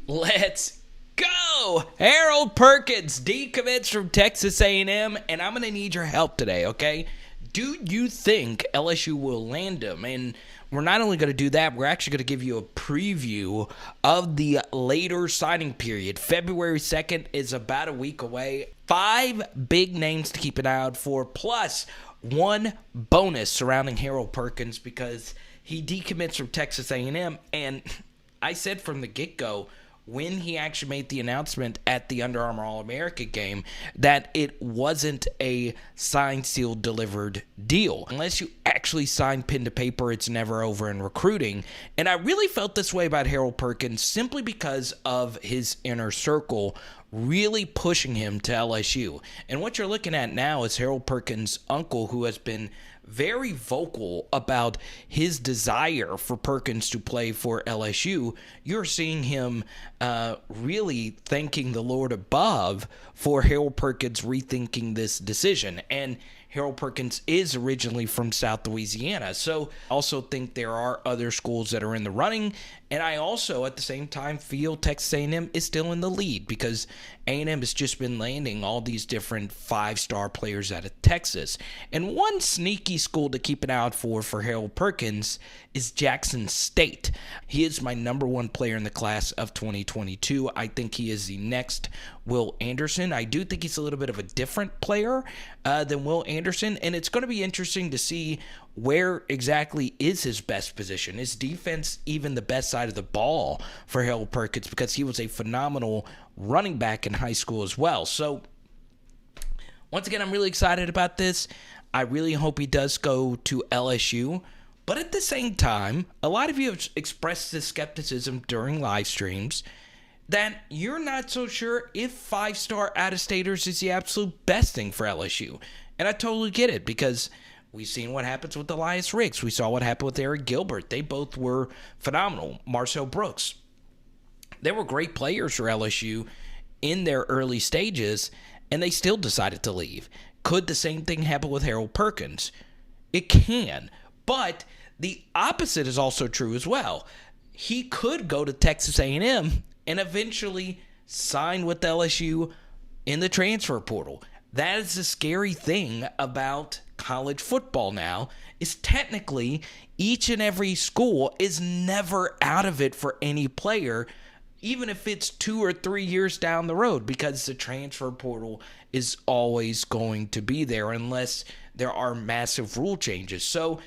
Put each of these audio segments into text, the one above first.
Let's go! Harold Perkins, decommits from Texas A&M, and I'm going to need your help today, okay? Do you think LSU will land him? And we're not only going to do that, we're actually going to give you a preview of the later signing period. February 2nd is about a week away. 5 big names to keep an eye out for, plus one bonus surrounding Harold Perkins because he decommits from Texas A&M. And I said from the get-go, when he actually made the announcement at the Under Armour All-America game, that it wasn't a signed, sealed, delivered deal. Unless you actually sign pen to paper, it's never over in recruiting. And I really felt this way about Harold Perkins simply because of his inner circle really pushing him to LSU. And what you're looking at now is Harold Perkins' uncle, who has been very vocal about his desire for Perkins to play for LSU. You're seeing him really thanking the Lord above for Harold Perkins rethinking this decision. And Harold Perkins is originally from South Louisiana. So I also think there are other schools that are in the running. And I also, at the same time, feel Texas A&M is still in the lead because A&M has just been landing all these different 5-star players out of Texas. And one sneaky school to keep an eye out for Harold Perkins is Jackson State. He is my number 1 player in the class of 2022. I think he is the next Will Anderson. I do think he's a little bit of a different player than Will Anderson, and it's going to be interesting to see where exactly is his best position. Is defense even the best side of the ball for Harold Perkins, because he was a phenomenal running back in high school as well. So once again, I'm really excited about this. I really hope he does go to LSU. But at the same time, a lot of you have expressed this skepticism during live streams that you're not so sure if 5-star out-of-staters is the absolute best thing for LSU. And I totally get it, because we've seen what happens with Elias Ricks. We saw what happened with Eric Gilbert. They both were phenomenal. Marcel Brooks. They were great players for LSU in their early stages, and they still decided to leave. Could the same thing happen with Harold Perkins? It can. But the opposite is also true as well. He could go to Texas A&M and eventually sign with LSU in the transfer portal. That is the scary thing about college football now, is technically each and every school is never out of it for any player, even if it's 2 or 3 years down the road, because the transfer portal is always going to be there unless there are massive rule changes. So,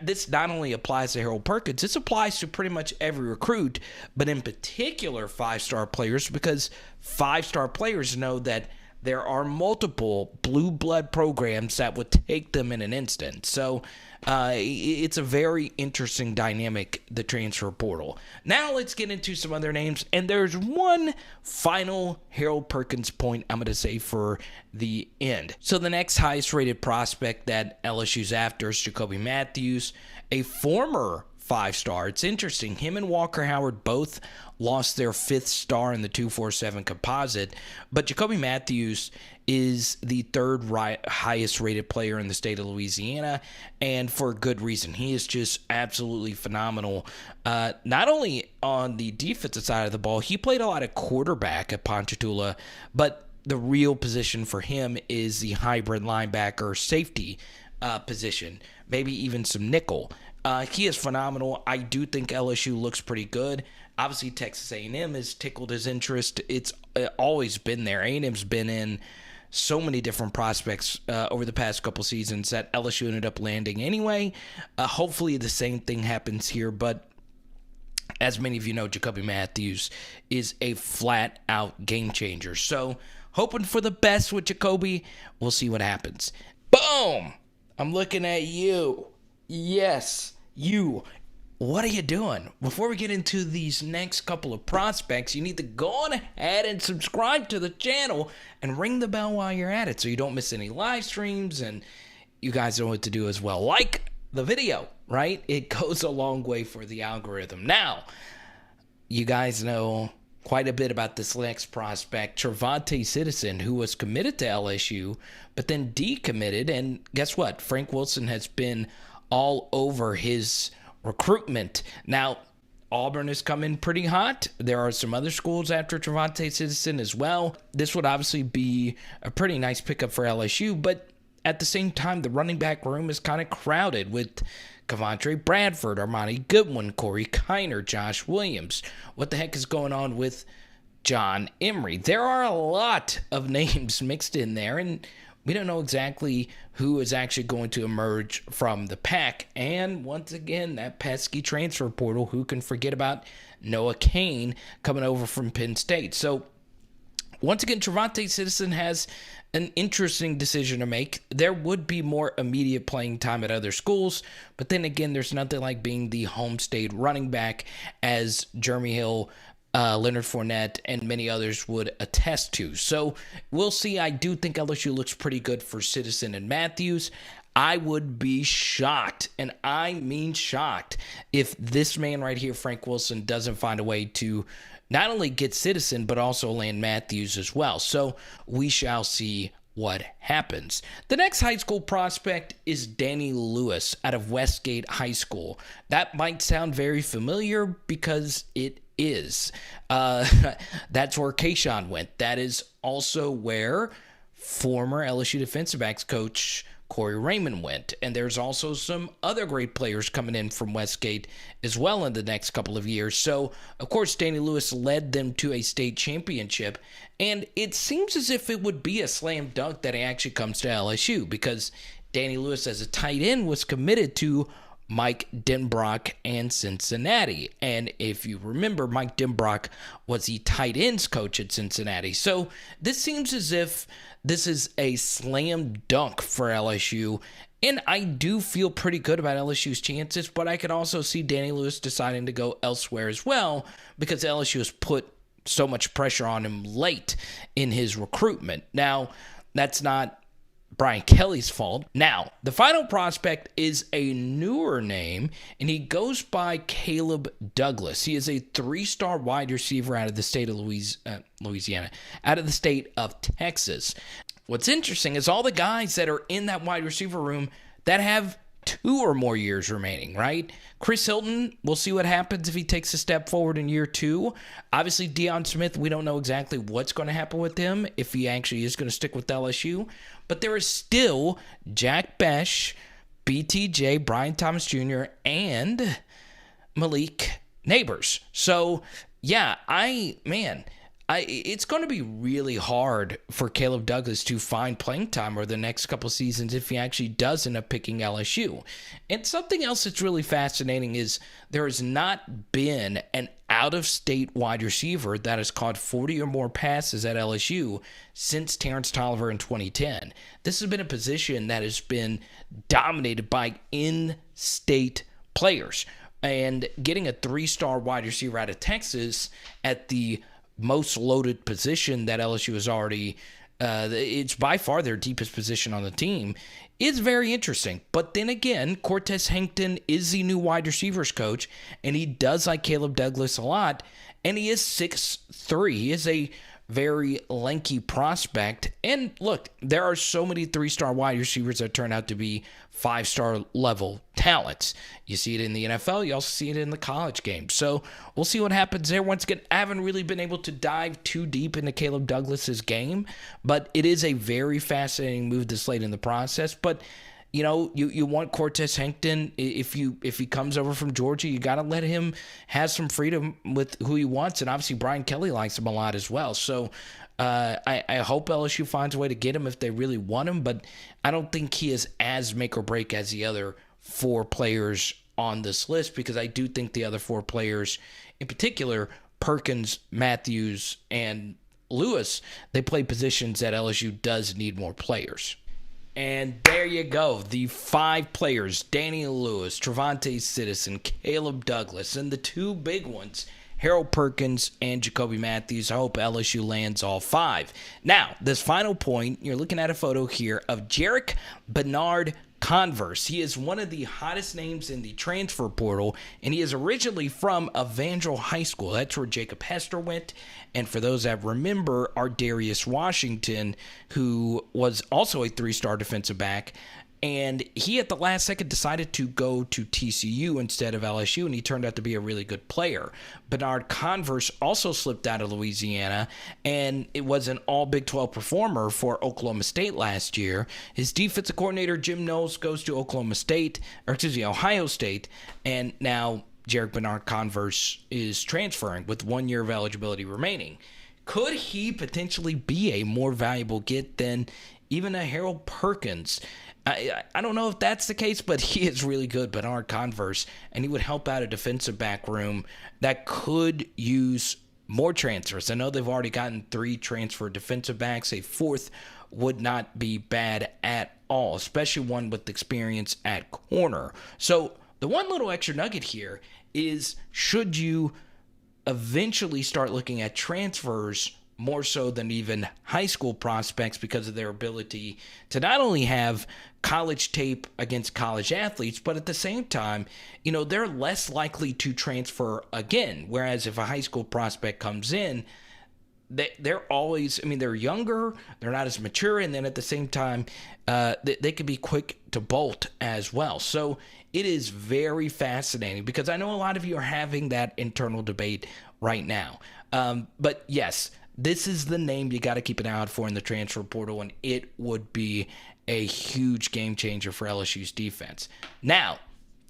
this not only applies to Harold Perkins, this applies to pretty much every recruit, but in particular 5-star players, because 5-star players know that there are multiple blue blood programs that would take them in an instant. So it's a very interesting dynamic, the transfer portal. Now let's get into some other names. And there's one final Harold Perkins point I'm going to say for the end. So the next highest rated prospect that LSU's after is Jacoby Mathews, a former 5-star. It's interesting. Him and Walker Howard both lost their 5th star in the 247 composite, but Jacoby Mathews is the 3rd highest rated player in the state of Louisiana, and for good reason. He is just absolutely phenomenal. Not only on the defensive side of the ball, he played a lot of quarterback at Ponchatoula, but the real position for him is the hybrid linebacker safety position, maybe even some nickel. He is phenomenal. I do think LSU looks pretty good. Obviously, Texas A&M has tickled his interest. It's always been there. A&M's been in so many different prospects over the past couple seasons that LSU ended up landing anyway. Hopefully, the same thing happens here. But as many of you know, Jacoby Mathews is a flat-out game changer. So, hoping for the best with Jacoby. We'll see what happens. Boom! I'm looking at you. Yes, you. What are you doing? Before we get into these next couple of prospects, you need to go on ahead and subscribe to the channel and ring the bell while you're at it so you don't miss any live streams, and you guys know what to do as well. Like the video, right? It goes a long way for the algorithm. Now, you guys know quite a bit about this next prospect, Trevonte Citizen, who was committed to LSU, but then decommitted, and guess what? Frank Wilson has been all over his recruitment. Now, Auburn has come in pretty hot. There are some other schools after Trevonte Citizen as well. This would obviously be a pretty nice pickup for LSU, but at the same time, the running back room is kind of crowded with Cavontre Bradford, Armani Goodwin, Corey Kiner, Josh Williams. What the heck is going on with John Emery? There are a lot of names mixed in there, and we don't know exactly who is actually going to emerge from the pack. And once again, that pesky transfer portal, who can forget about Noah Cain coming over from Penn State? So once again, Trevonte Citizen has an interesting decision to make. There would be more immediate playing time at other schools, but then again, there's nothing like being the home state running back, as Jeremy Hill, Leonard Fournette, and many others would attest to. So we'll see. I do think LSU looks pretty good for Citizen and Mathews. I would be shocked, and I mean shocked, if this man right here, Frank Wilson, doesn't find a way to not only get Citizen, but also land Mathews as well. So we shall see what happens. The next high school prospect is Danny Lewis out of Westgate High School. That might sound very familiar because it is. That's where Kayshawn went. That is also where former LSU defensive backs coach Corey Raymond went. And there's also some other great players coming in from Westgate as well in the next couple of years. So, of course, Danny Lewis led them to a state championship. And it seems as if it would be a slam dunk that he actually comes to LSU, because Danny Lewis as a tight end was committed to Mike Denbrock and Cincinnati. And if you remember, Mike Denbrock was the tight ends coach at Cincinnati. So this seems as if this is a slam dunk for LSU. And I do feel pretty good about LSU's chances, but I could also see Danny Lewis deciding to go elsewhere as well, because LSU has put so much pressure on him late in his recruitment. Now, that's not Brian Kelly's fault. Now, the final prospect is a newer name, and he goes by Caleb Douglas. He is a 3-star wide receiver out of the state of Louisiana, out of the state of Texas. What's interesting is all the guys that are in that wide receiver room that have 2 or more years remaining, right? Chris Hilton, we'll see what happens if he takes a step forward in year 2. Obviously, Deion Smith, we don't know exactly what's going to happen with him, if he actually is going to stick with LSU. But there is still Jack Besh, BTJ, Brian Thomas Jr., and Malik Neighbors. So, yeah, it's going to be really hard for Caleb Douglas to find playing time over the next couple seasons if he actually does end up picking LSU. And something else that's really fascinating is there has not been an out-of-state wide receiver that has caught 40 or more passes at LSU since Terrence Tolliver in 2010. This has been a position that has been dominated by in-state players. And getting a 3-star wide receiver out of Texas at the most loaded position that LSU has already, it's by far their deepest position on the team, is very interesting. But then again, Cortez Hankton is the new wide receivers coach, and he does like Caleb Douglas a lot, and he is 6'3". He is a very lanky prospect. And look, there are so many 3-star wide receivers that turn out to be 5-star level talents. You see it in the NFL. You also see it in the college game. So we'll see what happens there. Once again, I haven't really been able to dive too deep into Caleb Douglas's game, but it is a very fascinating move this late in the process. But you know, you want Cortez Hankton, if he comes over from Georgia, you got to let him have some freedom with who he wants. And obviously Brian Kelly likes him a lot as well. So I hope LSU finds a way to get him if they really want him, but I don't think he is as make or break as the other 4 players on this list, because I do think the other 4 players, in particular, Perkins, Mathews, and Lewis, they play positions that LSU does need more players. And there you go, the 5 players, Danny Lewis, Trevonte Citizen, Caleb Douglas, and the 2 big ones, Harold Perkins and Jacoby Mathews. I hope LSU lands all 5. Now, this final point, you're looking at a photo here of Jarek Bernard Converse. He is one of the hottest names in the transfer portal, and he is originally from Evangel High School. That's where Jacob Hester went. And for those that remember, our Darius Washington, who was also a 3-star defensive back And he, at the last second, decided to go to TCU instead of LSU, and he turned out to be a really good player. Bernard Converse also slipped out of Louisiana, and it was an all Big 12 performer for Oklahoma State last year. His defensive coordinator, Jim Knowles, goes to Ohio State, and now Jarek Bernard Converse is transferring with 1 year of eligibility remaining. Could he potentially be a more valuable get than even a Harold Perkins? I don't know if that's the case, but he is really good, Bernard Converse, and he would help out a defensive back room that could use more transfers. I know they've already gotten 3 transfer defensive backs. A 4th would not be bad at all, especially one with experience at corner. So the one little extra nugget here is, should you eventually start looking at transfers more so than even high school prospects because of their ability to not only have college tape against college athletes, but at the same time, they're less likely to transfer again. Whereas if a high school prospect comes in, they're always, they're younger, they're not as mature, and then at the same time, they can be quick to bolt as well. So it is very fascinating because I know a lot of you are having that internal debate right now. But yes, this is the name you got to keep an eye out for in the transfer portal, and it would be a huge game changer for LSU's defense. Now,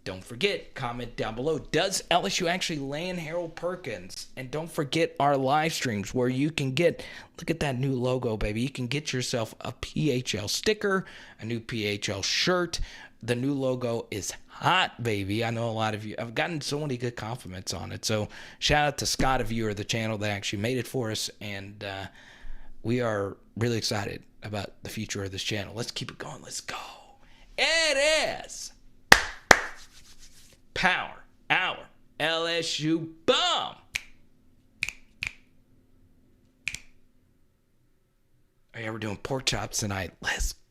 don't forget, comment down below, does LSU actually land Harold Perkins? And don't forget our live streams where you can get, look at that new logo, baby. You can get yourself a PHL sticker, a new PHL shirt. The new logo is hot, baby. I know a lot of you, I've gotten so many good compliments on it. So shout out to Scott, a viewer of the channel that actually made it for us. And we are really excited about the future of this channel. Let's keep it going. Let's go. It is Power Hour LSU Bomb. Are you ever doing pork chops tonight? Let's go.